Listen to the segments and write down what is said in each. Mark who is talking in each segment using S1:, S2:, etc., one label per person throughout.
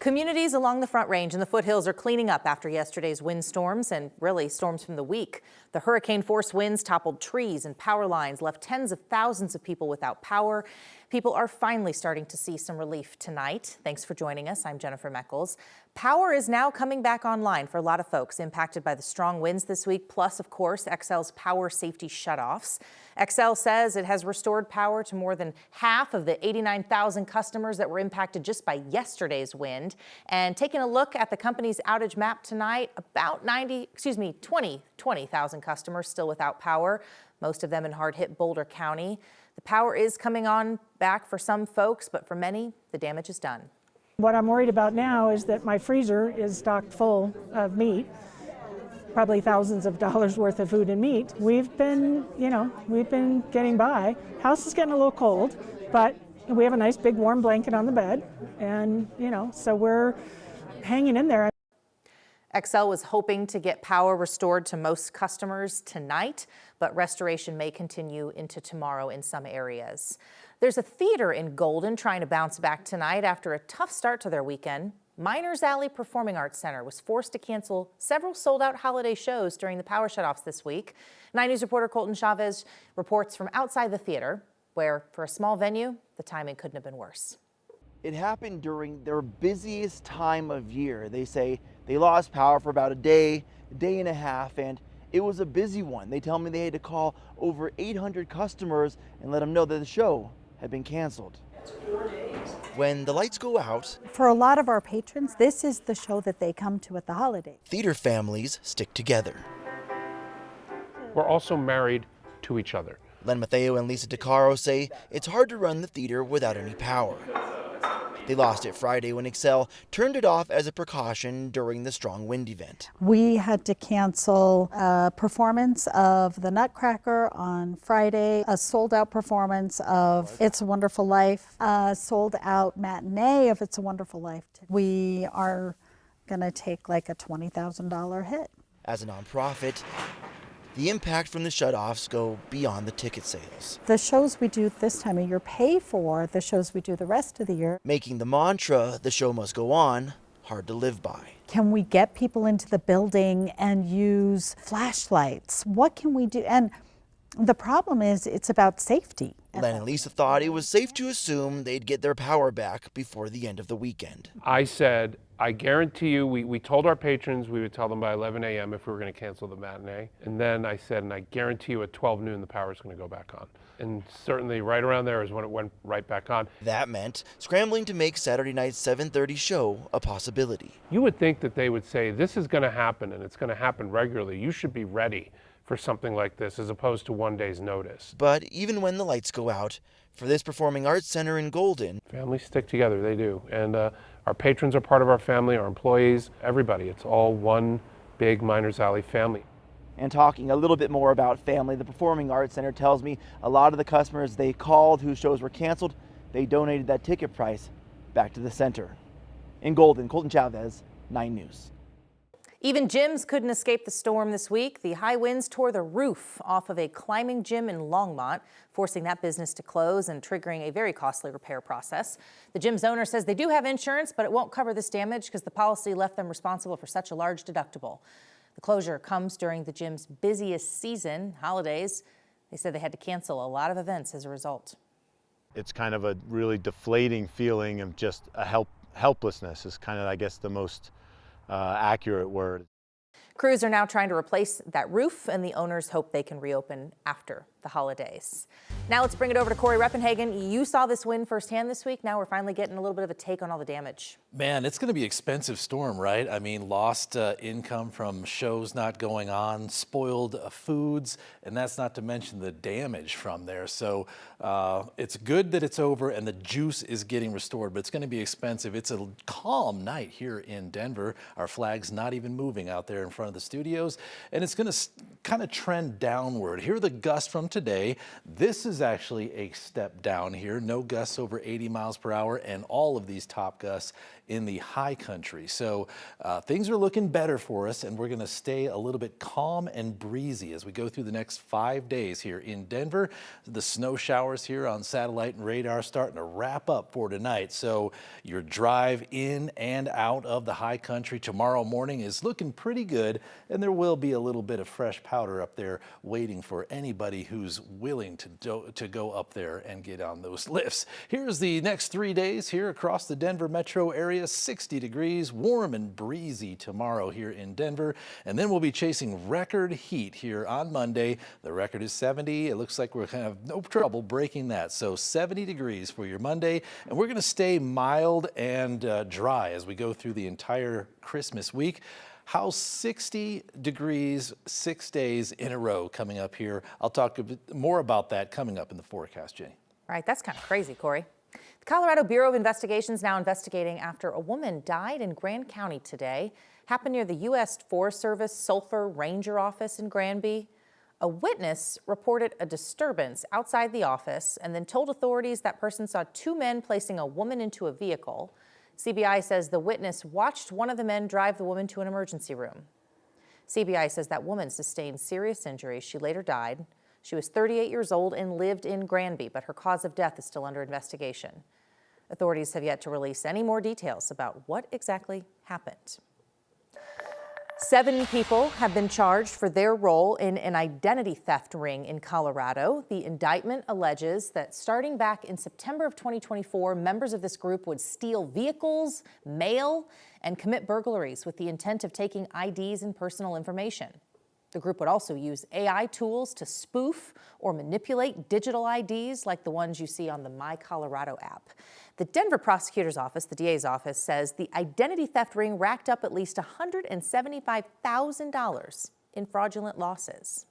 S1: Communities along the Front Range and the foothills are cleaning up after yesterday's windstorms and really storms from the week. The hurricane-force winds toppled trees and power lines, left tens of thousands of people without power. People are finally starting to see some relief tonight. Thanks for joining us. I'm Jennifer Meckles. Power is now coming back online for a lot of folks impacted by the strong winds this week, plus, of course, Xcel's power safety shutoffs. Xcel says it has restored power to more than half of the 89,000 customers that were impacted just by yesterday's wind. And taking a look at the company's outage map tonight, about 20,000 customers still without power, most of them in hard-hit Boulder County. The power is coming on back for some folks, but for many, the damage is done.
S2: What I'm worried about now is that my freezer is stocked full of meat, probably thousands of dollars worth of food and meat. We've been getting by. House is getting a little cold, but we have a nice big warm blanket on the bed, and so we're hanging in there.
S1: Xcel was hoping to get power restored to most customers tonight, but restoration may continue into tomorrow in some areas. There's a theater in Golden trying to bounce back tonight after a tough start to their weekend. Miners Alley Performing Arts Center was forced to cancel several sold-out holiday shows during the power shutoffs this week. 9 News reporter Colton Chavez reports from outside the theater, where, for a small venue, the timing couldn't have been worse.
S3: It happened during their busiest time of year. They say they lost power for about a day and a half, and it was a busy one. They tell me they had to call over 800 customers and let them know that the show had been canceled. When the lights go out,
S4: for a lot of our patrons, this is the show that they come to at the holidays.
S3: Theater families stick together.
S5: We're also married to each other.
S3: Len Matteo and Lisa DeCaro say it's hard to run the theater without any power. They lost it Friday when Xcel turned it off as a precaution during the strong wind event.
S4: We had to cancel a performance of The Nutcracker on Friday, a sold-out performance of It's a Wonderful Life, a sold-out matinee of It's a Wonderful Life. We are going to take like a $20,000 hit.
S3: As a nonprofit, the impact from the shutoffs go beyond the ticket sales.
S4: The shows we do this time of year pay for the shows we do the rest of the year.
S3: Making the mantra, the show must go on, hard to live by.
S4: Can we get people into the building and use flashlights? What can we do? And the problem is it's about safety.
S3: Len and Lisa thought it was safe to assume they'd get their power back before the end of the weekend.
S5: I said, I guarantee you, we told our patrons we would tell them by 11 a.m. if we were going to cancel the matinee. And then I said, and I guarantee you at 12 noon the power is going to go back on. And certainly right around there is when it went right back on.
S3: That meant scrambling to make Saturday night's 7:30 show a possibility.
S5: You would think that they would say, this is going to happen and it's going to happen regularly. You should be ready for something like this as opposed to one day's notice.
S3: But even when the lights go out, for this performing arts center in Golden,
S5: families stick together, they do. And our patrons are part of our family, our employees, everybody. It's all one big Miners Alley family.
S3: And talking a little bit more about family, the Performing Arts Center tells me a lot of the customers they called whose shows were canceled, they donated that ticket price back to the center. In Golden, Colton Chavez, 9 News.
S1: Even gyms couldn't escape the storm this week. The high winds tore the roof off of a climbing gym in Longmont, forcing that business to close and triggering a very costly repair process. The gym's owner says they do have insurance, but it won't cover this damage because the policy left them responsible for such a large deductible. The closure comes during the gym's busiest season, holidays. They said they had to cancel a lot of events as a result.
S6: It's kind of a really deflating feeling of just a helplessness is kind of, I guess, the most accurate word.
S1: Crews are now trying to replace that roof, and the owners hope they can reopen after the holidays. Now let's bring it over to Corey Reppenhagen. You saw this wind firsthand this week. Now we're finally getting a little bit of a take on all the damage.
S7: Man, it's going to be an expensive storm, right? I mean, lost income from shows not going on, spoiled foods, and that's not to mention the damage from there. So it's good that it's over and the juice is getting restored, but it's going to be expensive. It's a calm night here in Denver. Our flag's not even moving out there in front of the studios, and it's going to kind of trend downward. Here are the gusts from today. This is actually a step down here. No gusts over 80 miles per hour, and all of these top gusts in the high country. So things are looking better for us, and we're going to stay a little bit calm and breezy as we go through the next 5 days here in Denver. The snow showers here on satellite and radar starting to wrap up for tonight. So your drive in and out of the high country tomorrow morning is looking pretty good, and there will be a little bit of fresh powder up there waiting for anybody who's willing to go up there and get on those lifts. Here's the next 3 days here across the Denver metro area. 60 degrees, warm and breezy tomorrow here in Denver. And then we'll be chasing record heat here on Monday. The record is 70. It looks like we're going to have no trouble breaking that. So 70 degrees for your Monday. And we're going to stay mild and dry as we go through the entire Christmas week. How's 60 degrees 6 days in a row coming up here? I'll talk a bit more about that coming up in the forecast, Jenny.
S1: Right, that's kind of crazy, Corey. The Colorado Bureau of Investigation is now investigating after a woman died in Grand County today. Happened near the U.S. Forest Service Sulphur Ranger office in Granby. A witness reported a disturbance outside the office and then told authorities that person saw two men placing a woman into a vehicle. CBI says the witness watched one of the men drive the woman to an emergency room. CBI says that woman sustained serious injuries. She later died. She was 38 years old and lived in Granby, but her cause of death is still under investigation. Authorities have yet to release any more details about what exactly happened. 7 people have been charged for their role in an identity theft ring in Colorado. The indictment alleges that starting back in September of 2024, members of this group would steal vehicles, mail, and commit burglaries with the intent of taking IDs and personal information. The group would also use AI tools to spoof or manipulate digital IDs like the ones you see on the My Colorado app. The Denver prosecutor's office, the DA's office, says the identity theft ring racked up at least $175,000 in fraudulent losses.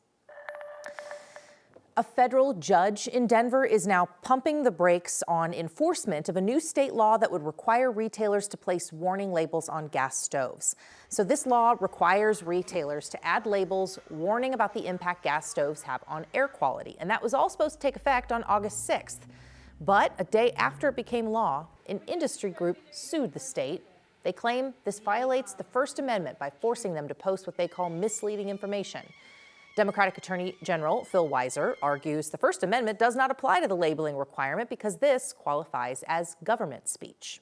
S1: A federal judge in Denver is now pumping the brakes on enforcement of a new state law that would require retailers to place warning labels on gas stoves. So this law requires retailers to add labels warning about the impact gas stoves have on air quality. And that was all supposed to take effect on August 6th. But a day after it became law, an industry group sued the state. They claim this violates the First Amendment by forcing them to post what they call misleading information. Democratic Attorney General Phil Weiser argues the First Amendment does not apply to the labeling requirement because this qualifies as government speech.